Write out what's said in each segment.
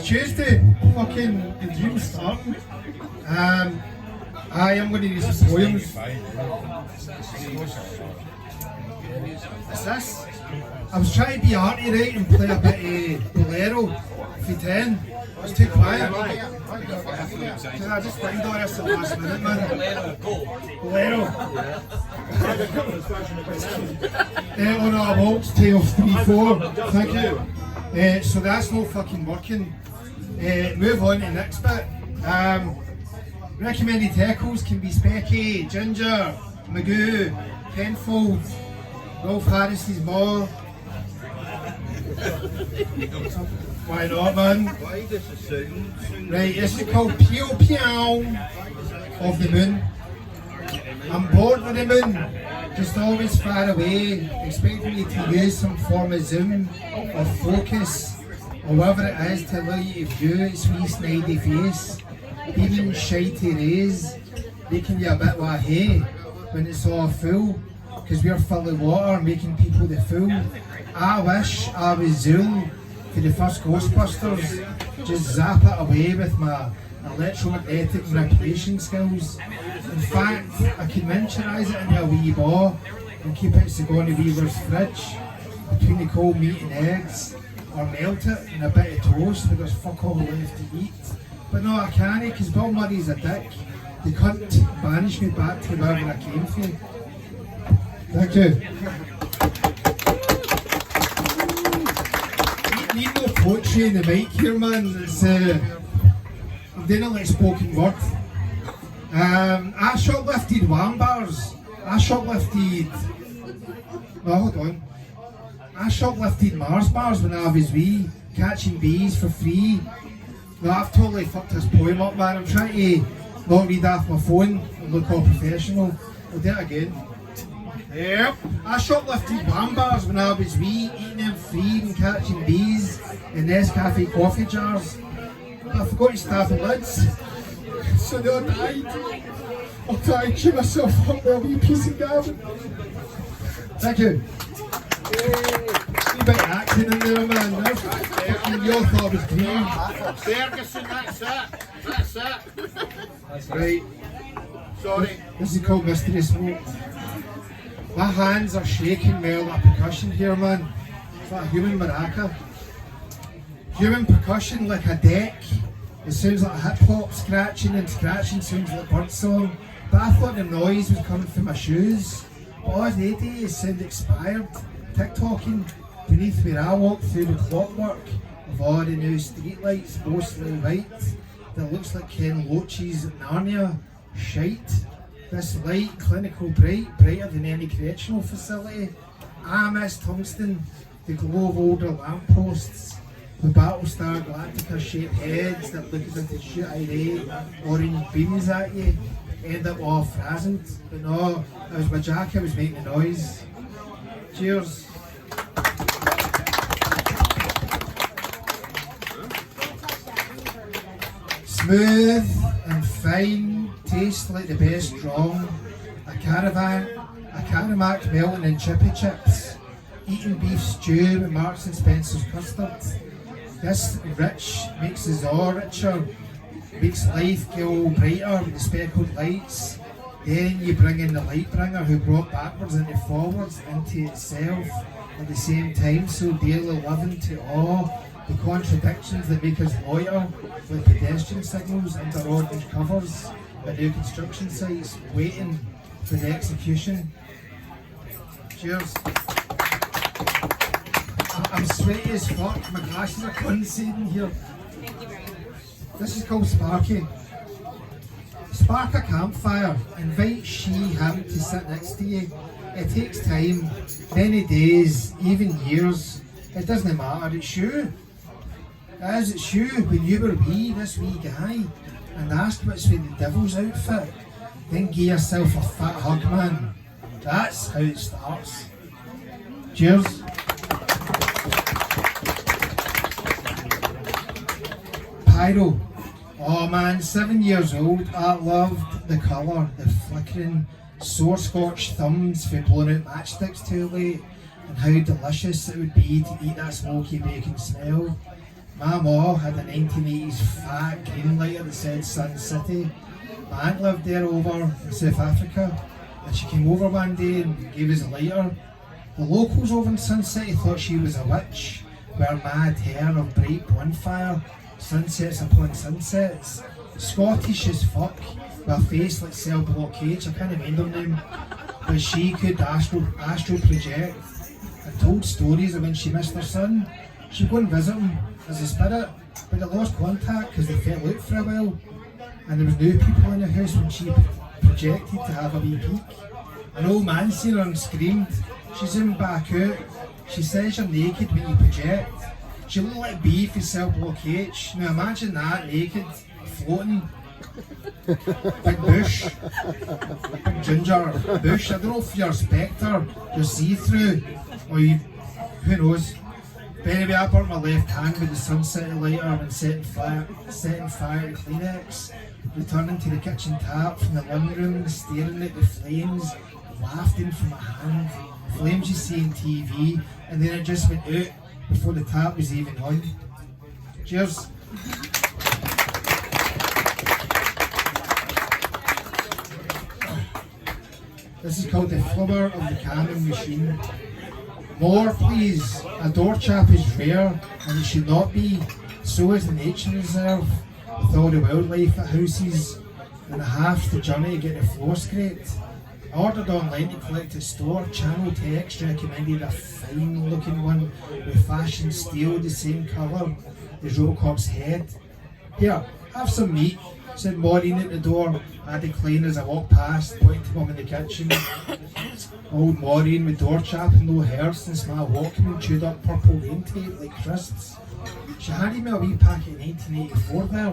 Tuesday, fucking the dream's starting. I am going to use the poems. What's this? I was trying to be arty, right, and play a bit of Bolero for 10. It was too quiet. I just played all this at the last minute, man. Bolero. On our waltz, tail 3-4. Thank you. So that's not fucking working. Move on to the next bit. Recommended heckles can be Specky, Ginger, Magoo, Penfold, Rolf Harris's Ball. Why not, man? Right, this is called Pew Pew of the Moon. I'm bored of the moon, just always far away, expecting you to use some form of zoom or focus, or whatever it is to allow you to view its wee snidey face. Even shitey rays, making you a bit like hay when it's all full, because we're full of water making people the fool. I wish I was Zool for the first Ghostbusters, just zap it away with my electromagnetic manipulation skills. In fact, I can miniaturise it into a wee ball and keep it Sigourney Weaver's fridge between the cold meat and eggs, or melt it in a bit of toast because there's fuck all left to eat. But no, I can't, because Bill Murray's a dick. The cunt banished me back to wherever I came from. Thank you. Need no poetry in the mic here, man. It's, I'm doing it like spoken word. I shoplifted wham bars. I shoplifted... No, hold on. I shoplifted Mars bars when I was wee, catching bees for free. No, I've totally fucked this poem up, man. I'm trying to not read off my phone and look all professional. I'll do it again. Yep. I shoplifted wham bars when I was wee, eating them free and catching bees in Nescafe coffee jars. But I forgot to stab the lids, so they all died. I'll try and chew myself up with a wee piece of garbage. Thank you. A bit of acting in there, man. You all thought it was great. Ferguson, that's it. That's it. That's right. Sorry. This is called Mystery Smoke. My hands are shaking with that percussion here, man. It's like a human maraca. Human percussion like a deck. It sounds like hip hop scratching, and scratching sounds like a bird song. But I thought the noise was coming from my shoes. But all they do is sound expired. TikToking beneath where I walk through the clockwork of all the new streetlights, mostly white, that looks like Ken Loach's Narnia shite. This light, clinical bright, brighter than any correctional facility. I miss tungsten, the glow of older lampposts, the Battlestar Galactica shaped heads that look as if they shoot irate orange beams at you, end up all frazzled. But no, it was my jacket was making the noise. Cheers. Smooth and fine, taste like the best strong. A Caramac melting in chippy chips. Eating beef stew with Marks and Spencer's custard. This rich makes us all richer. Makes life go brighter with the speckled lights. Then you bring in the light bringer who brought backwards and forwards into itself at the same time, so dearly loving to awe the contradictions that make us loiter with pedestrian signals under orange covers at new construction sites waiting for the execution. Cheers. I'm sweaty as fuck, my glasses are condensating here. Thank you very much. This is called Sparky. Spark a campfire, invite him to sit next to you. It takes time, many days, even years. It doesn't matter, it's you. It's you when you were this wee guy, and asked what's with the devil's outfit. Then give yourself a fat hug, man. That's how it starts. Cheers. Pyro. Oh man, 7 years old, I loved the colour, the flickering, sore scorched thumbs for blowing out matchsticks too late, and how delicious it would be to eat that smoky bacon smell. My ma had a 1980s fat green lighter that said Sun City. My aunt lived there over in South Africa, and she came over one day and gave us a lighter. The locals over in Sun City thought she was a witch, with her mad hair of bright bonfire, sunsets upon sunsets. Scottish as fuck, with a face like cell block H, I can't mind her name, but she could astral project and told stories of when she missed her son. She'd go and visit him as a spirit, but they lost contact because they fell out for a while, and there was no people in the house when she projected to have a wee peek. An old man seen her and screamed. She zoomed back out. She says you're naked when you project. She looked like B for cell block H. Now imagine that, naked, floating. Big bush, big ginger bush. I don't know if you're a spectre, you're see-through, or you, who knows. But anyway, I burnt my left hand with the sunset lighter and setting fire to Kleenex, returning to the kitchen tap from the living room, staring at the flames, wafting from my hand. Flames you see on TV, and then it just went out before the tap was even on. Cheers. This is called the flubber of the cannon machine. More, please. A door chap is rare, and it should not be. So is the nature reserve, with all the wildlife it houses, and half the journey to get the floor scraped. I ordered online to collect at store. Channel Text recommended a fine looking one with fashion steel the same colour as Robocop's head. Here, have some meat, said Maureen at the door. I declined as I walked past, pointing to mum in the kitchen. Old Maureen with door chap and no hair since my Walkman chewed up purple rain tape like crisps. She handed me a wee packet in 1984 there,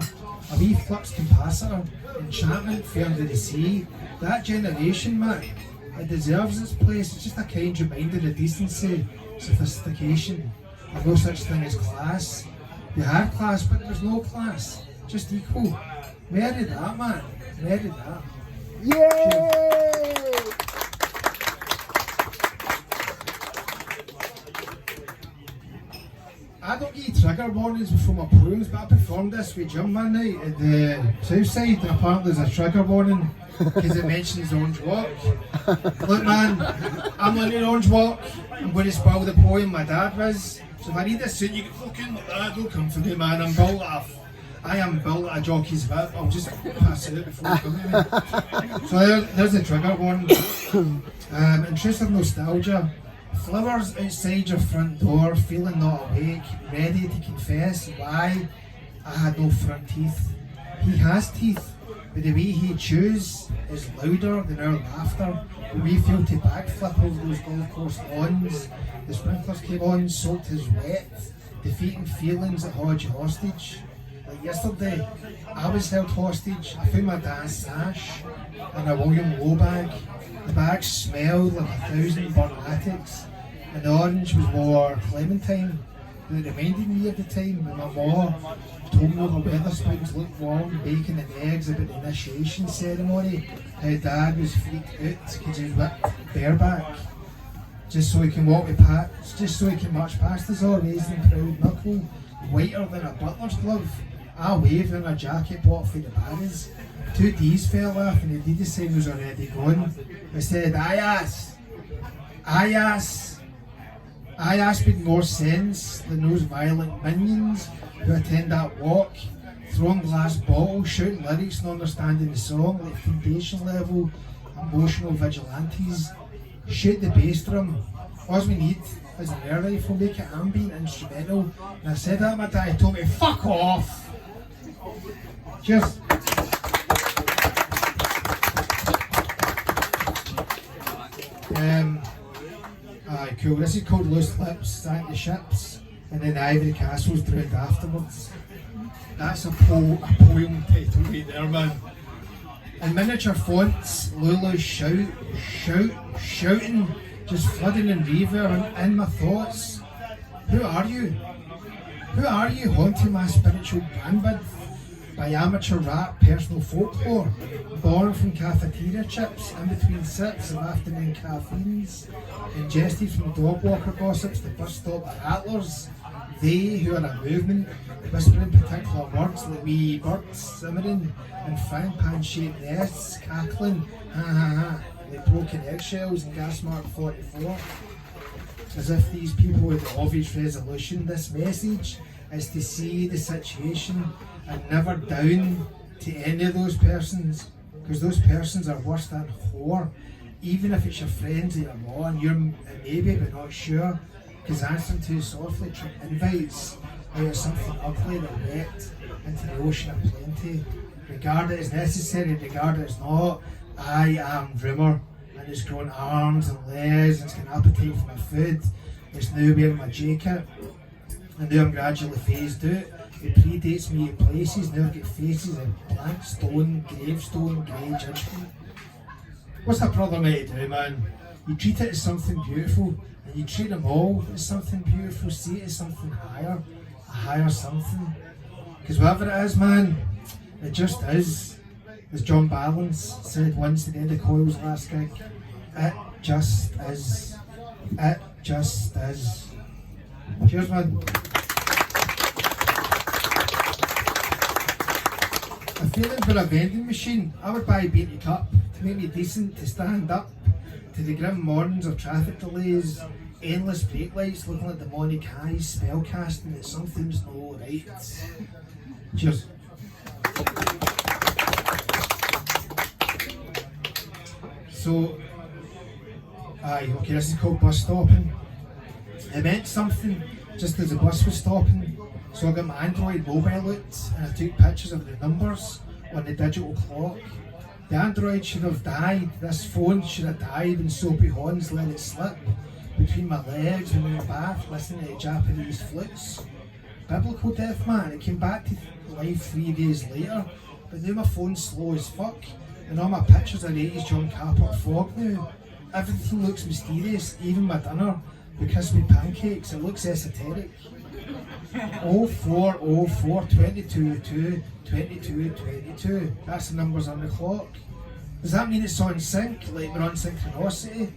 a wee Flux capacitor, enchantment for under the sea. That generation, man, it deserves its place. It's just a kind reminder of decency, sophistication, and no such thing as class. You had class, but there's no class, just equal. Marry that, man, marry that. Yay! I don't get trigger warnings before my poems, but I performed this with Jim one night at the south side, and apparently there's a trigger warning because it mentions Orange Walk. Look man, I'm on an Orange Walk, I'm going to spoil the poem my dad was. So if I need a suit, you can fucking like that, don't come for me man, I am built like a jockey's whip, I'll just pass it out before you come to me. So there's the trigger warning. Intrusive nostalgia. Flowers outside your front door, feeling not awake, ready to confess why I had no front teeth. He has teeth, but the way he chews is louder than our laughter. When we feel to backflip over those golf course lawns, the sprinklers came on, soaked his wet, defeating feelings that hold you hostage. Like yesterday, I was held hostage. I found my dad's sash and a William Lowe bag. The bag smelled like 1,000 burnt latex, and the orange was more clementine. And it reminded me of the time when my mom told me the Weatherspoons looked warm, bacon and eggs about the initiation ceremony. How dad was freaked out because he was whipped bareback, just so he can just so he can march past us all, raising proud knuckle, whiter than a butler's glove. I waved in a jacket bought for the barriers. 2 D's fell off and the Adidas sign was already gone. I said, I asked with more sense than those violent minions who attend that walk, throwing glass bottles, shouting lyrics, not understanding the song, like foundation level, emotional vigilantes. Shoot the bass drum. All we need is an air rifle, make it ambient, instrumental. And I said that, my dad told me, fuck off! Cheers. Cool. This is called Loose Lips, sank the ships, and then the Ivory Castle's drowned afterwards. That's a poem title right there, man. In miniature fonts, Lulu's shouting, just flooding in reverb in my thoughts. Who are you? Who are you haunting my spiritual bandwidth? By amateur rap, personal folklore, born from cafeteria chips, in between sips of afternoon caffeines, ingested from dog walker gossips, the bus stop rattlers, They who are a movement, whispering particular words like wee birds simmering in frying pan shaped nests, cackling, ha ha ha, like broken eggshells in gas mark 44. As if these people with the obvious resolution, this message is to see the situation and never down to any of those persons, because those persons are worse than whore, even if it's your friends or your law and you're maybe but not sure, because answering too softly invites out of something ugly that wet into the ocean of plenty. Regard it as necessary, regard it as not. I am rumour, and it's grown arms and legs and it's got an appetite for my food. It's now wearing my jacket, and now I'm gradually phased out. It predates me at places, now I get faces of blank stone, gravestone, grey judgment. What's that brother mate do, man? You treat it as something beautiful, and you treat them all as something beautiful, see it as something higher, a higher something. Because whatever it is, man, it just is. As John Balance said once at the end of Coil's last gig, it just is. It just is. Cheers, man. A feeling for a vending machine. I would buy a beaten cup to make me decent, to stand up to the grim mornings of traffic delays, endless brake lights looking like demonic eyes, spellcasting that something's no right. Cheers. So, okay, this is called bus stopping. It meant something just as the bus was stopping. So I got my Android mobile out and I took pictures of the numbers on the digital clock. The Android should have died, this phone should have died and Soapy Horns let it slip between my legs and in my bath listening to Japanese flutes. Biblical death, man, it came back to life 3 days later, but now my phone's slow as fuck and all my pictures are 80s John Carpenter fog now. Everything looks mysterious, even my dinner, the crispy pancakes, it looks esoteric. 0404 22 2 22 22. That's the numbers on the clock. Does that mean it's on sync, like we're on synchronicity?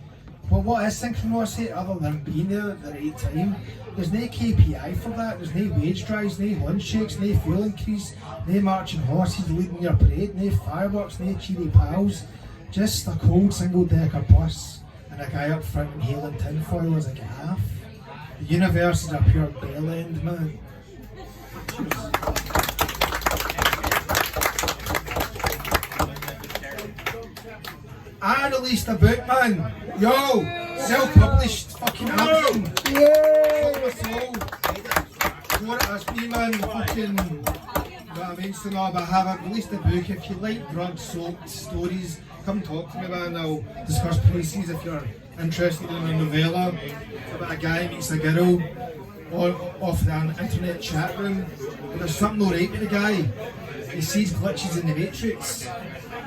Well, what is synchronicity other than being there at the right time? There's no KPI for that, there's no wage drives, no lunch shakes, no fuel increase, no marching horses leading your parade, no fireworks, no cheery pals. Just a cold single decker bus and a guy up front inhaling tinfoil as a gaff. The universe is a pure bell end, man. I released a book, man. Yo, self-published fucking album. Yeah. My soul. What it has been, man. Fucking, what I mean, so no, but I released a book. If you like drug-soaked stories, come talk to me, man. I'll discuss prices if you're interested in a novella about a guy meets a girl off the internet chat room, but there's something not right with the guy. He sees glitches in the Matrix.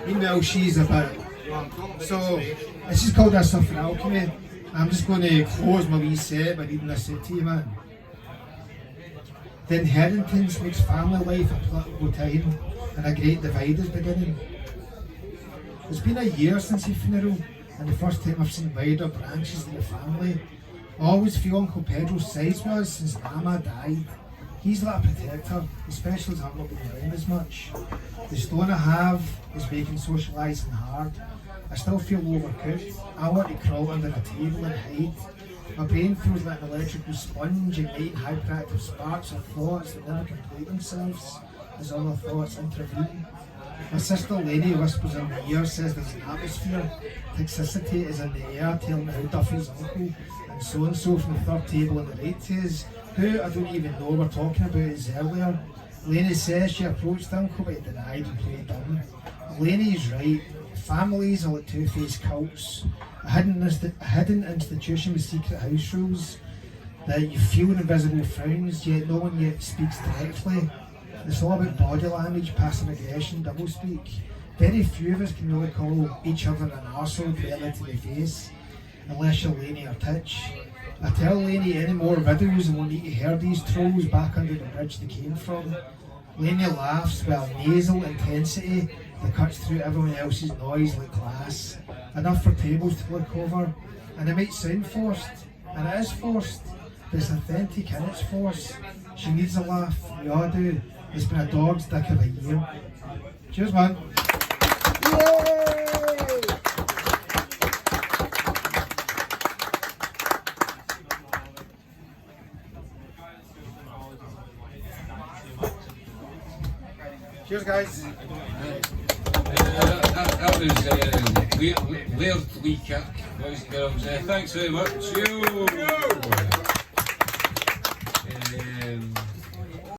Meanwhile, she's a bit. So, this is called This Stuff for Alchemy. I'm just going to close my wee set by reading this out to you, man. The inheritance makes family life a political time, and a great divide is beginning. It's been a year since his funeral, and the first time I've seen wider branches of the family. I always feel Uncle Pedro's sides with us since Mama died. He's like a protector, especially as I've not been around as much. The stone I have is making socialising hard. I still feel overcooked. I want to crawl under a table and hide. My brain feels like an electrical sponge, igniting hyperactive sparks of thoughts that never complete themselves as other thoughts intervene. My sister Lady whispers in my ear, says there's an atmosphere. Toxicity is in the air, telling me how Duffy's uncle and so from the third table on the right to us, who I don't even know we're talking about is earlier. Lainey says she approached the uncle but he denied and played dumb. Lainey's right. Families are like two-faced cults. A hidden institution with secret house rules that you feel invisible frowns, yet no one yet speaks directly. It's all about body language, passive aggression, doublespeak. Very few of us can really call each other an arsehole directly to the face, unless you're Lainey or Titch. I tell Lainey any more riddles and we'll need to hear these trolls back under the bridge they came from. Lainey laughs with a nasal intensity that cuts through everyone else's noise like glass. Enough for tables to look over. And it might sound forced, and it is forced. It's authentic and it's for us. She needs a laugh, we all do. It's been a dog's dick of a year. Cheers, man. Yay! Cheers, guys. That was Laird Lee Kirk, boys and girls. Thanks very much. Yo.